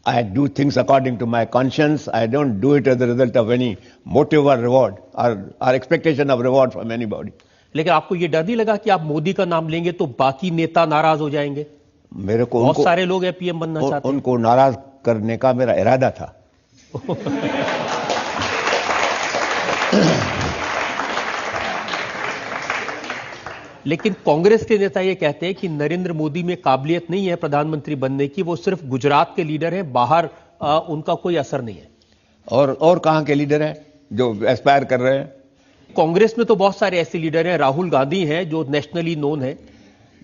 I do things according to my conscience. I don't do it as a result of any motive or reward or expectation of reward from anybody. लेकिन आपको ये डर नहीं लगा कि आप मोदी का नाम लेंगे तो बाकी नेता नाराज हो जाएंगे? मेरे को बहुत सारे लोग पीएम बनना चाहते हैं। उनको नाराज करने का मेरा इरादा था। लेकिन कांग्रेस के नेता ये कहते हैं कि नरेंद्र मोदी में काबिलियत नहीं है प्रधानमंत्री बनने की, वो सिर्फ गुजरात के लीडर हैं, बाहर उनका कोई असर नहीं है। और कहां के लीडर हैं जो एस्पायर कर रहे हैं? कांग्रेस में तो बहुत सारे ऐसे लीडर हैं, राहुल गांधी हैं जो नेशनली नोन है।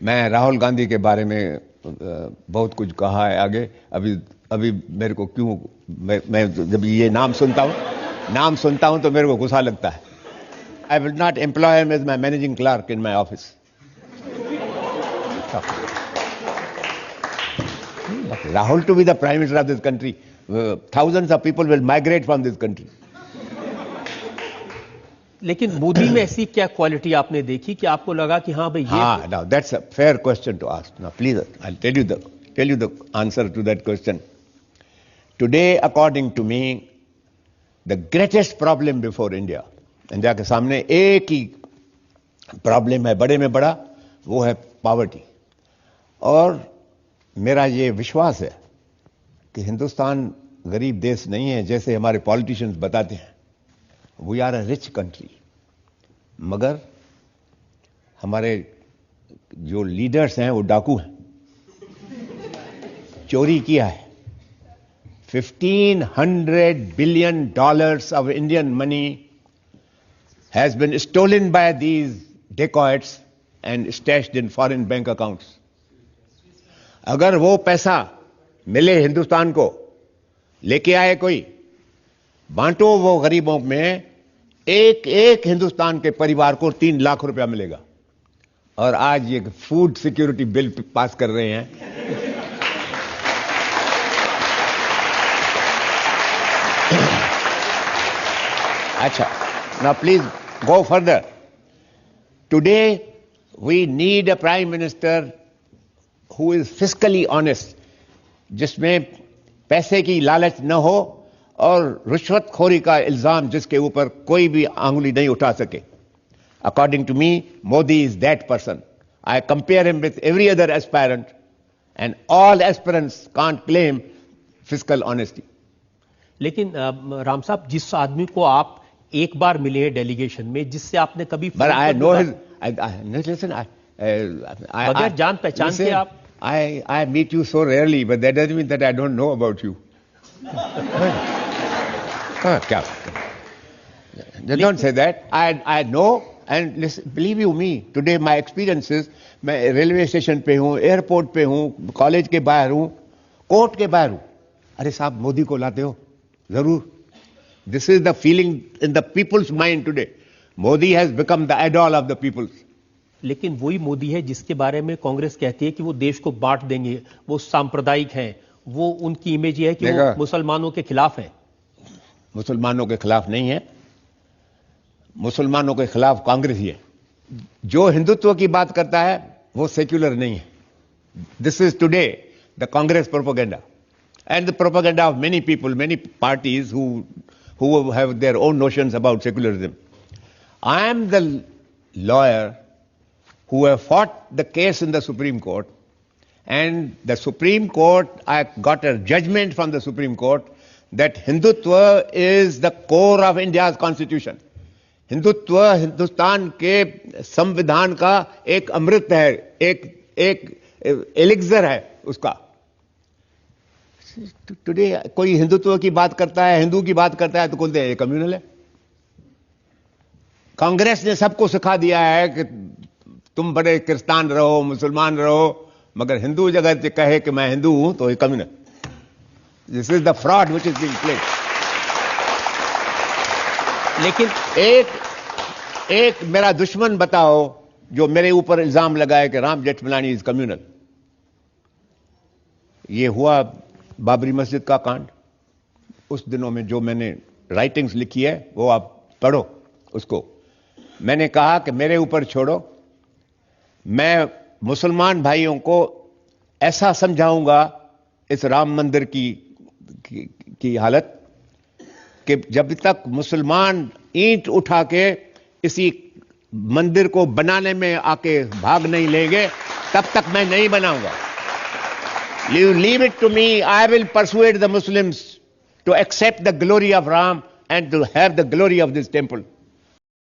मैं राहुल गांधी के बारे में बहुत कुछ कहा है आगे। अभी मेरे को क्यों, मैं जब ये नाम सुनता हूं तो मेरे को गुस्सा लगता है। I will not employ him as my managing clerk in my office. But Rahul to be the Prime Minister of this country, thousands of people will migrate from this country. लेकिन मोदी में ऐसी क्या क्वालिटी आपने देखी कि आपको लगा कि हाँ भाई ये? Now that's a fair question to ask. Now please, I'll tell you the answer to that question. Today, according to me, the greatest problem before India, India के सामने एक ही प्रॉब्लम है, बड़े में बड़ा, वो है पॉवर्टी। और मेरा ये विश्वास है कि हिंदुस्तान गरीब देश नहीं है जैसे हमारे पॉलिटिशियंस बताते हैं। We are a rich country, मगर हमारे जो लीडर्स हैं वो डाकू हैं। चोरी किया है। $1,500 billion of Indian money has been stolen by these dacoits and stashed in foreign bank accounts. अगर वो पैसा मिले हिंदुस्तान को, लेके आए कोई, बांटो वो गरीबों में, एक हिंदुस्तान के परिवार को 3 लाख रुपया मिलेगा। और आज ये फूड सिक्योरिटी बिल पास कर रहे हैं। अच्छा, now please go further. Today, we need a prime minister who is fiscally honest, जिसमें पैसे की लालच न हो और रिश्वतखोरी का इल्जाम जिसके ऊपर कोई भी आंगुली नहीं उठा सके। According to me, Modi is that person. I compare him with every other aspirant, and all aspirants can't claim fiscal honesty. लेकिन राम साहब, जिस आदमी को आप एक बार मिले हैं डेलीगेशन में, जिससे आपने कभी बगैर जान पहचान के आप, I meet you so rarely, but that doesn't mean that I don't know about you. Don't say that. I know, and listen, believe you me, today my experiences, मैं रेलवे स्टेशन पे हूँ, एयरपोर्ट पे हूँ, college के बाहर हूँ, court के बाहर हूँ। अरे साहब, मोदी को लाते हो? जरूर। This is the feeling in the people's mind today. Modi has become the idol of the people. लेकिन वही मोदी है जिसके बारे में कांग्रेस कहती है कि वो देश को बांट देंगे, वो सांप्रदायिक हैं, वो उनकी इमेज ये है कि वो मुसलमानों के खिलाफ है। मुसलमानों के खिलाफ नहीं है, मुसलमानों के खिलाफ कांग्रेस ही है। जो हिंदुत्व की बात करता है वो सेक्युलर नहीं है। This is today the Congress propaganda and the propaganda of many people, many parties who have their own notions about secularism. I am the lawyer who have fought the case in the Supreme Court, and the Supreme Court, I got a judgment from the Supreme Court that Hindutva is the core of India's constitution. Hindutva Hindustan के संविधान का एक अमृत है, एक elixir है उसका। Today कोई हिंदुत्व की बात करता है, हिंदू की बात करता है तो बोलते हैं ये कम्युनल है। कांग्रेस ने सबको सिखा दिया है कि तुम बड़े क्रिस्तान रहो, मुसलमान रहो, मगर हिंदू जगह से कहे कि मैं हिंदू हूं तो ये communal. This is the fraud which is being played. लेकिन एक मेरा दुश्मन बताओ जो मेरे ऊपर इल्जाम लगाए कि राम जेठमलानी इज कम्युनल। ये हुआ बाबरी मस्जिद का कांड। उस दिनों में जो मैंने राइटिंग्स लिखी है वो आप पढ़ो उसको। मैंने कहा कि मेरे ऊपर छोड़ो, मैं मुसलमान भाइयों को ऐसा समझाऊंगा इस राम मंदिर की की हालत कि जब तक मुसलमान ईंट उठा के इसी मंदिर को बनाने में आके भाग नहीं लेंगे, तब तक मैं नहीं बनाऊंगा. You leave it to me. I will persuade the Muslims to accept the glory of Ram and to have the glory of this temple.